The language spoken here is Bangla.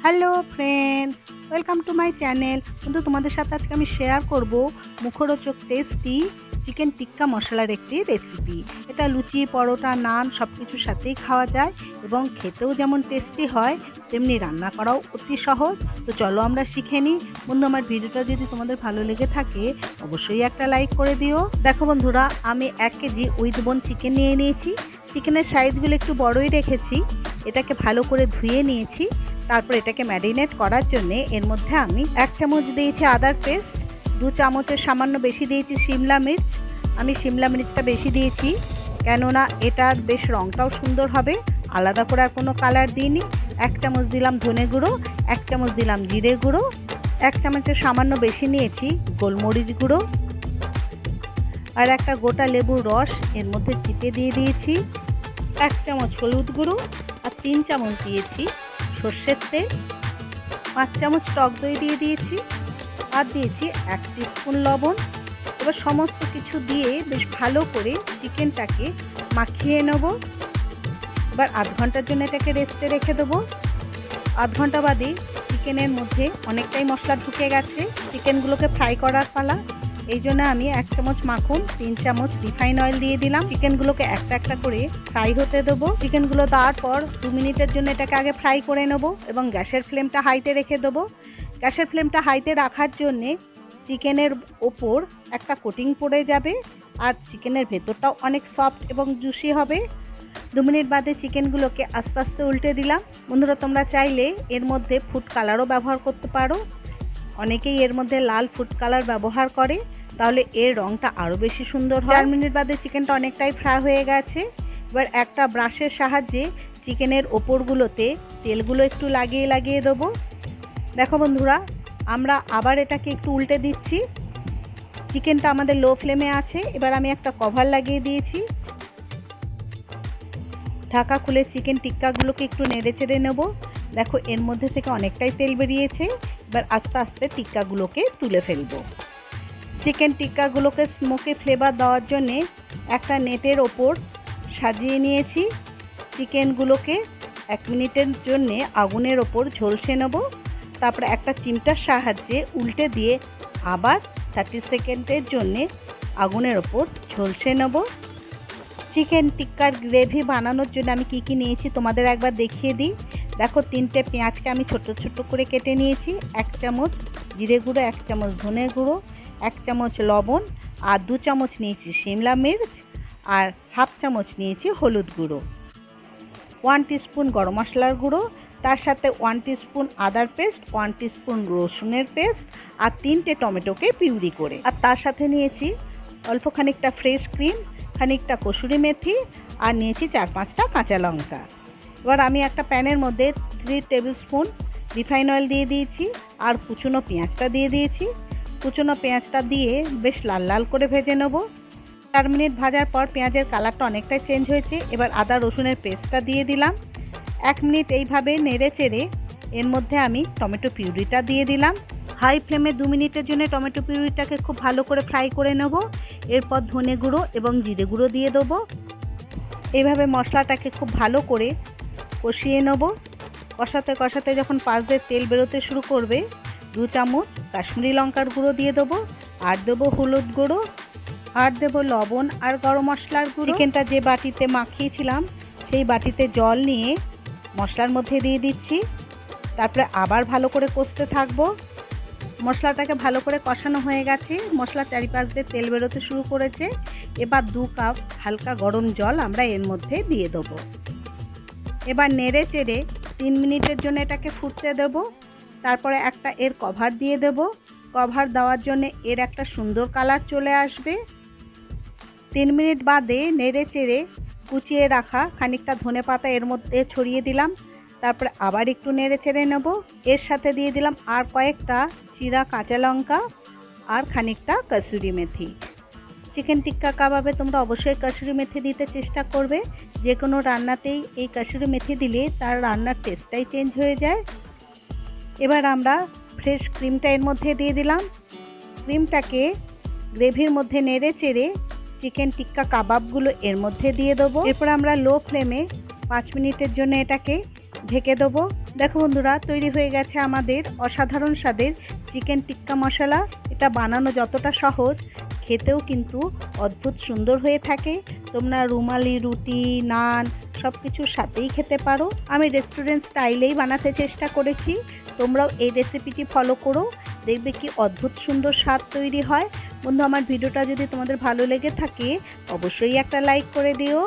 Hello friends, welcome to my channel. কিন্তু তোমাদের সাথে আজকে আমি শেয়ার করব মুখরোচক টেস্টি চিকেন টিক্কা মশলার একটি রেসিপি। এটা লুচি, পরোটা, নান সব কিছুর সাথেই খাওয়া যায় এবং খেতেও যেমন টেস্টি হয় তেমনি রান্না করাও অতি সহজ। তো চলো আমরা শিখে নিই। বন্ধু, আমার ভিডিওটা যদি তোমাদের ভালো লেগে থাকে অবশ্যই একটা লাইক করে দিও। দেখো বন্ধুরা, আমি 1 কেজি উইথ বোন চিকেন নিয়ে নিয়েছি। চিকেনের সাইজগুলো একটু বড়ই রেখেছি। এটাকে ভালো করে ধুয়ে নিয়েছি। তারপর এটাকে ম্যারিনেট করার জন্য এর মধ্যে আমি 1 চামচ দিয়েছি আদার পেস্ট, 2 চামচের সামান্য বেশি দিয়েছি শিমলা মির্চ। আমি শিমলা মির্চটা বেশি দিয়েছি কেননা এটার বেশ রঙটাও সুন্দর হবে, আলাদা করে আর কোনো কালার দিইনি। 1 চামচ দিলাম ধনে গুঁড়ো, 1 চামচ দিলাম জিরে গুঁড়ো, 1 চামচের সামান্য বেশি নিয়েছি গোলমরিচ গুঁড়ো, আর একটা গোটা লেবুর রস এর মধ্যে চিপে দিয়ে দিয়েছি। 1 চামচ হলুদ গুঁড়ো আর 3 চামচ দিয়েছি সর্ষের তেল, 5 চামচ টক দই দিয়ে দিয়েছি, আর দিয়েছি 1 টিস্পুন লবণ। এবার সমস্ত কিছু দিয়ে বেশ ভালো করে চিকেনটাকে মাখিয়ে নেব। এবার আধ ঘন্টার জন্য এটাকে রেস্টে রেখে দেবো। আধ ঘন্টা বাদে চিকেনের মধ্যে অনেকটাই মশলা ঢুকে গেছে। চিকেনগুলোকে ফ্রাই করার পালা। এই জন্য আমি 1 চামচ মাখন, 3 চামচ রিফাইন অয়েল দিয়ে দিলাম। চিকেনগুলোকে একটা একটা করে ফ্রাই হতে দেবো। চিকেনগুলো দেওয়ার পর 2 মিনিটের জন্য এটাকে আগে ফ্রাই করে নেব এবং গ্যাসের ফ্লেমটা হাইতে রেখে দেবো। গ্যাসের ফ্লেমটা হাইতে রাখার জন্যে চিকেনের ওপর একটা কোটিং পড়ে যাবে আর চিকেনের ভেতরটাও অনেক সফট এবং জুসি হবে। 2 মিনিট বাদে চিকেনগুলোকে আস্তে আস্তে উল্টে দিলাম। বন্ধুরা, তোমরা চাইলে এর মধ্যে ফুড কালারও ব্যবহার করতে পারো। অনেকেই এর মধ্যে লাল ফুড কালার ব্যবহার করে, তাহলে এর রঙটা আরও বেশি সুন্দর হয়। 4 মিনিট বাদে চিকেনটা অনেকটাই ফ্রাই হয়ে গেছে। এবার একটা ব্রাশের সাহায্যে চিকেনের ওপরগুলোতে তেলগুলো একটু লাগিয়ে লাগিয়ে দেবো। দেখো বন্ধুরা, আমরা আবার এটাকে একটু উল্টে দিচ্ছি। চিকেনটা আমাদের লো ফ্লেমে আছে। এবার আমি একটা কভার লাগিয়ে দিয়েছি। ঢাকা খুলে চিকেন টিক্কাগুলোকে একটু নেড়ে চেড়ে নেব। দেখো, এর মধ্যে থেকে অনেকটাই তেল বেরিয়েছে। এবার আস্তে আস্তে টিক্কাগুলোকে তুলে ফেলবো। চিকেন টিক্কাগুলোকে স্মোকি ফ্লেভার দেওয়ার জন্যে একটা নেটের ওপর সাজিয়ে নিয়েছি। চিকেনগুলোকে 1 মিনিটের জন্যে আগুনের ওপর ঝলসে নেব। তারপরে একটা চিমটার সাহায্যে উল্টে দিয়ে আবার 30 সেকেন্ডের জন্যে আগুনের ওপর ঝলসে নেব। চিকেন টিক্কার গ্রেভি বানানোর জন্য আমি কি নিয়েছি তোমাদের একবার দেখিয়ে দিই। দেখো, 3টে পেঁয়াজকে আমি ছোট ছোট করে কেটে নিয়েছি। 1 চামচ জিরে গুঁড়ো, 1 চামচ ধনে গুঁড়ো, 1 চামচ লবণ, আর 2 চামচ নিয়েছি শিমলা মির্চ, আর 1/2 চামচ নিয়েছি হলুদ গুঁড়ো, 1 টিস্পুন গরম মশলার গুঁড়ো, তার সাথে 1 টিস্পুন আদার পেস্ট, 1 টিস্পুন রসুনের পেস্ট, আর 3টে টমেটোকে পিউরি করে। আর তার সাথে নিয়েছি অল্প খানিকটা ফ্রেশ ক্রিম, খানিকটা কসুরি মেথি, আর নিয়েছি 4-5টা কাঁচা লঙ্কা। এবার আমি একটা প্যানের মধ্যে 3 টেবিল স্পুন রিফাইন অয়েল দিয়ে দিয়েছি আর কুচনো পেঁয়াজটা দিয়ে দিয়েছি। কুচনো পেঁয়াজটা দিয়ে বেশ লাল লাল করে ভেজে নেব। 4 মিনিট ভাজার পর পেঁয়াজের কালারটা অনেকটাই চেঞ্জ হয়েছে। এবার আদা রসুনের পেস্টটা দিয়ে দিলাম। 1 মিনিট এইভাবে নেড়ে চেড়ে এর মধ্যে আমি টমেটো পিউরিটা দিয়ে দিলাম। হাই ফ্লেমে 2 মিনিটের জন্য টমেটো পিউরিটাকে খুব ভালো করে ফ্রাই করে নেব। এরপর ধনে গুঁড়ো এবং জিরে গুঁড়ো দিয়ে দেবো। এইভাবে মশলাটাকে খুব ভালো করে কষিয়ে নেব। কষাতে কষাতে যখন পাশ দিয়ে তেল বেরোতে শুরু করবে, 2 চামচ কাশ্মীরি লঙ্কার গুঁড়ো দিয়ে দেবো, আর দেবো হলুদ গুঁড়ো, আর দেবো লবণ আর গরম মশলার গুঁড়ো। চিকেনটা যে বাটিতে মাখিয়েছিলাম সেই বাটিতে জল নিয়ে মশলার মধ্যে দিয়ে দিচ্ছি। তারপরে আবার ভালো করে কষতে থাকবো। মশলাটাকে ভালো করে কষানো হয়ে গেছে। মশলার চারিপাশ দিয়ে তেল বেরোতে শুরু করেছে। এবার 2 কাপ হালকা গরম জল আমরা এর মধ্যে দিয়ে দেবো। এবার নেড়ে চেড়ে 3 মিনিটের জন্য এটাকে ফুটতে দেবো। তারপরে একটা এর কভার দিয়ে দেবো। কভার দেওয়ার জন্য এর একটা সুন্দর কালার চলে আসবে। 3 মিনিট বাদে নেড়ে চেড়ে কুচিয়ে রাখা খানিকটা ধনেপাতা এর মধ্যে ছড়িয়ে দিলাম। তারপরে আবার একটু নেড়ে চেড়ে নেব। এর সাথে দিয়ে দিলাম আর কয়েকটা চিরা কাঁচা লঙ্কা আর খানিকটা কসুরি মেথি। চিকেন টিক্কা কাবাবে তোমরা অবশ্যই কসুরি মেথি দিতে চেষ্টা করবে। যে কোনো রান্নাতেই এই কসুরি মেথি দিলে তার রান্নার টেস্টটাই চেঞ্জ হয়ে যায়। এবার আমরা ফ্রেশ ক্রিমটা এর মধ্যে দিয়ে দিলাম। ক্রিমটাকে গ্রেভির মধ্যে নেড়ে চেড়ে চিকেন টিক্কা কাবাবগুলো এর মধ্যে দিয়ে দেবো। এরপর আমরা লো ফ্লেমে 5 মিনিটের জন্য এটাকে ঢেকে দেবো। দেখো বন্ধুরা, তৈরি হয়ে গেছে আমাদের অসাধারণ স্বাদের চিকেন টিক্কা মশলা। এটা বানানো যতটা সহজ, খেতেও কিন্তু অদ্ভুত সুন্দর হয়ে থাকে। তোমরা রুমালি রুটি, নান সব কিছুর সাথেই খেতে পারো। আমি রেস্টুরেন্ট স্টাইলেই বানাতে চেষ্টা করেছি। তোমরাও এই রেসিপিটি ফলো করো, দেখবে কি অদ্ভুত সুন্দর স্বাদ তৈরি হয়। বন্ধু, আমার ভিডিওটা যদি তোমাদের ভালো লেগে থাকে অবশ্যই একটা লাইক করে দিও।